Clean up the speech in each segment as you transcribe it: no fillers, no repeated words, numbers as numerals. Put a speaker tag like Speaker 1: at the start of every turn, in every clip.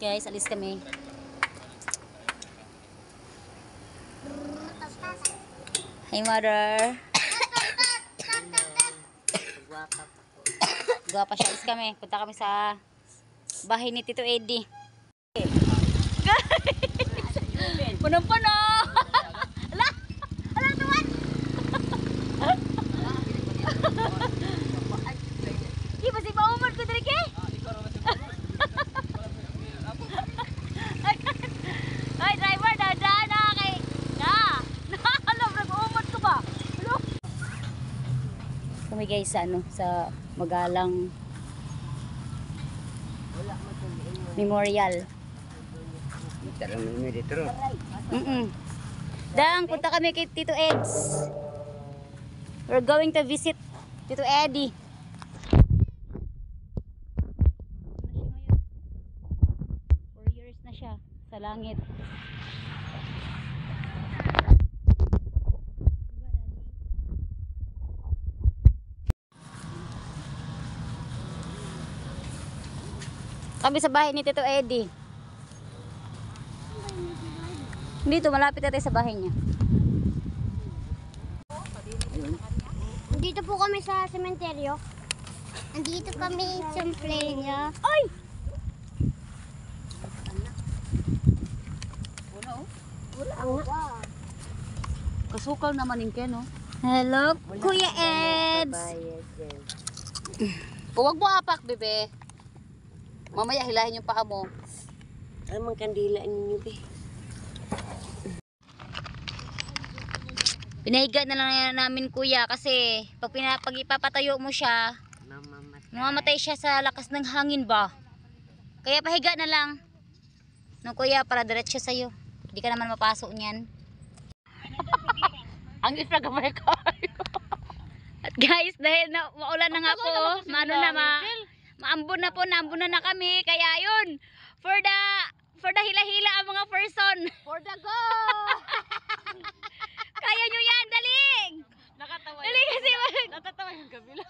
Speaker 1: Guys, alis kami. Hi, mother. Guwapa siya. Alis kami. Punta kami sa bahay ni Tito Eddie. Punong-puno! Ala! Ala, tuwan! Di ba si Paumad ko dali kay? Ay, driver, dadaan na kay... Alam, nag-umad ko ba? Hello? Kami guys sa Magalang Memorial. Dang, punta kami kay Tito Eds. We're going to visit Tito Eddie. 4 years na siya sa langit. Kami sa bahay ni Tito Eddie. Dito, malapit natin sa bahay niya.
Speaker 2: Dito po kami sa sementeryo. Andito kami sa play niya.
Speaker 1: Ay! Kasukal naman yung Ken, no? Hello, Kuya Eds! Huwag mo apak, bebe. Mamaya hilahin yung paa mo.
Speaker 3: Ano mang kandila ninyo, be?
Speaker 1: Pinahiga na lang namin, kuya, kasi pag ipapatayo mo siya, mamamatay siya sa lakas ng hangin ba? Kaya pahiga na lang. No, kuya, para diretso sa'yo. Hindi ka naman mapasok niyan. Ang ifragamay ko. At guys, dahil maulan na nga po, maambon na kami. Kaya yun, for the hila-hila ang mga person.
Speaker 3: For the go!
Speaker 1: Kaya nyo yan, daling!
Speaker 3: Nakatawa
Speaker 1: Daling kasi
Speaker 3: natatawa yung kabila.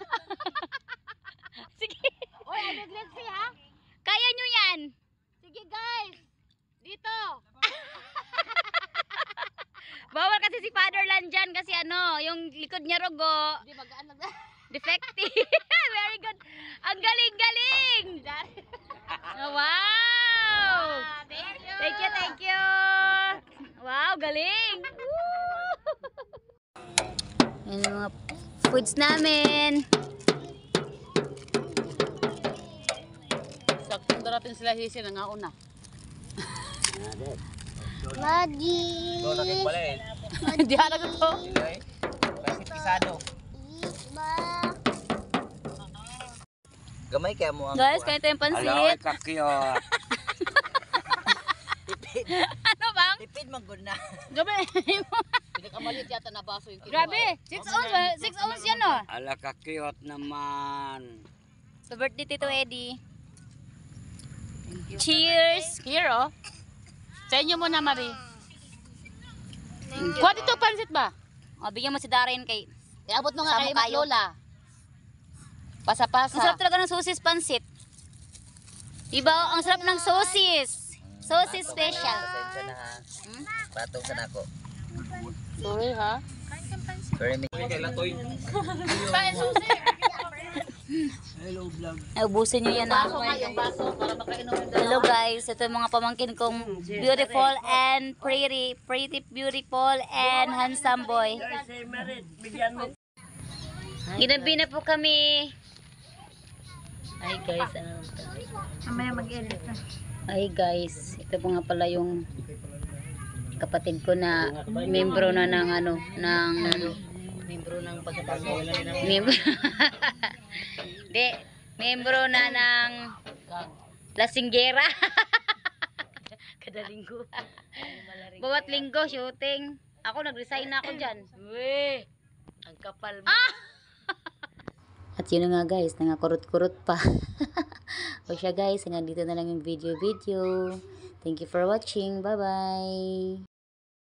Speaker 1: Sige.
Speaker 3: Oy, let's see ha?
Speaker 1: Kaya nyo yan.
Speaker 3: Sige guys! Dito!
Speaker 1: Bawal kasi si Father Lan dyan kasi yung likod niya rogo.
Speaker 3: Di magaan lang na.
Speaker 1: Defective. Very good. Ang galing-galing. Oh, wow.
Speaker 3: Thank you!
Speaker 1: Thank you. Wow, galing. Yan yung mga foods namin.
Speaker 3: Saktong darating sila hisi na nga una.
Speaker 2: Madi.
Speaker 3: Di halaga to.
Speaker 4: Pisado. Gamay kaya mo ang
Speaker 1: Guys, kain tayong pansit.
Speaker 4: Ala, kakiyot.
Speaker 1: Ano bang?
Speaker 4: Tipid magod na.
Speaker 1: Gabi.
Speaker 3: Pinakamalit yata na baso yung kinuha.
Speaker 1: Grabe. 6 ounce yan, oh.
Speaker 4: Ala, kakiyot naman.
Speaker 1: Sa birthday Tito Eddie. Cheers.
Speaker 3: Here oh. Sa inyo muna, Marie. Kuha dito pansit ba?
Speaker 1: O, bigyan mo si Darren kay...
Speaker 3: Iabot mo nga
Speaker 1: Sama
Speaker 3: kay
Speaker 1: tayo.
Speaker 3: Lola.
Speaker 1: Ang
Speaker 3: Pasa-pasa.
Speaker 1: sarap talaga ng sosis pansit. Diba? Ang sarap ng sosis. Sosis special.
Speaker 4: Pasensya na ha. Patong sa nako.
Speaker 3: Sorry ha.
Speaker 4: Sorry, may
Speaker 1: Ubusin nyo yan, ha?
Speaker 3: Baso nga yung baso para makainom yung
Speaker 1: Hello
Speaker 3: dalawa.
Speaker 1: guys, ito yung mga pamangkin kong beautiful and pretty, beautiful and handsome boy. Ginabi na po kami. Hi guys, ano naman ito?
Speaker 2: Mamaya mag-edit na.
Speaker 1: Hi guys, ito po nga pala yung kapatid ko na membro na ng
Speaker 3: Membro ng pagkatao.
Speaker 1: membro. Di, membro na ng lasinggera. Kada linggo. Bawat linggo shooting. Ako nag-resign na ako diyan.
Speaker 3: Uy! Ang kapal mo.
Speaker 1: At yun na nga guys, nangakurot-kurot pa. O siya guys, hanggang dito na lang yung video. Thank you for watching. Bye-bye.